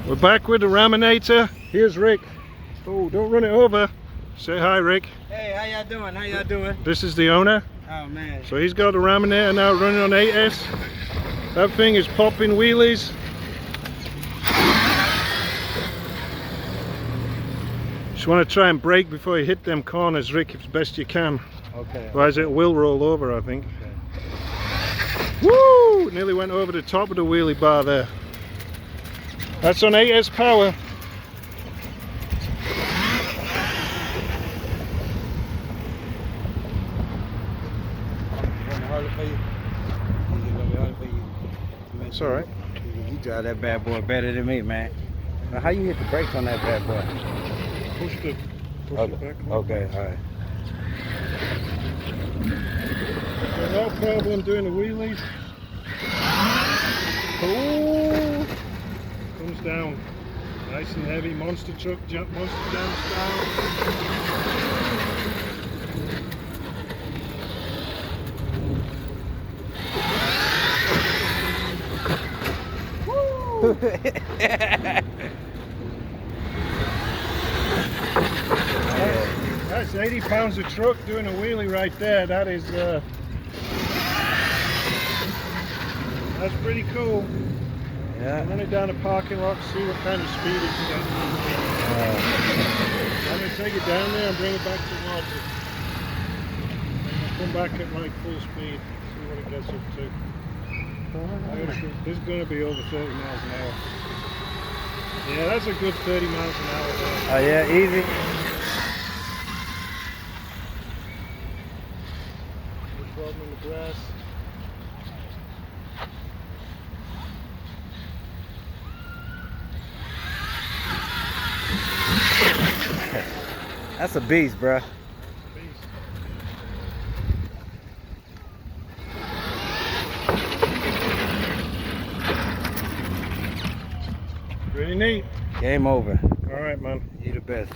We're back with the Raminator. Here's Rick. Oh, don't run it over. Say hi, Rick. Hey, how y'all doing? How y'all doing? This is the owner. Oh man. So he's got a Raminator now running on 8S. That thing is popping wheelies. Just want to try and brake before you hit them corners, Rick, as best you can. Okay. Otherwise it will roll over, I think. Okay. Woo! Nearly went over the top of the wheelie bar there. That's on 8S power. It's alright. You drive that bad boy better than me, man. Now, how you hit the brakes on that bad boy? Push it back. Okay, alright. No problem doing the wheelies. Oh, comes down. Nice and heavy. Monster truck, jump monster down style. That's 80 pounds of truck doing a wheelie right there. That is that's pretty cool. Yeah. Run it down a parking lot, see what kind of speed it's got. I'm going to take it down there and bring it back to water. And come back at like full speed, see what it gets up to. This is going to be over 30 miles an hour. Yeah, that's a good 30 miles an hour there. Oh yeah, easy. No problem in the grass. That's a beast, bruh. Pretty neat. Game over. All right, man. You the best.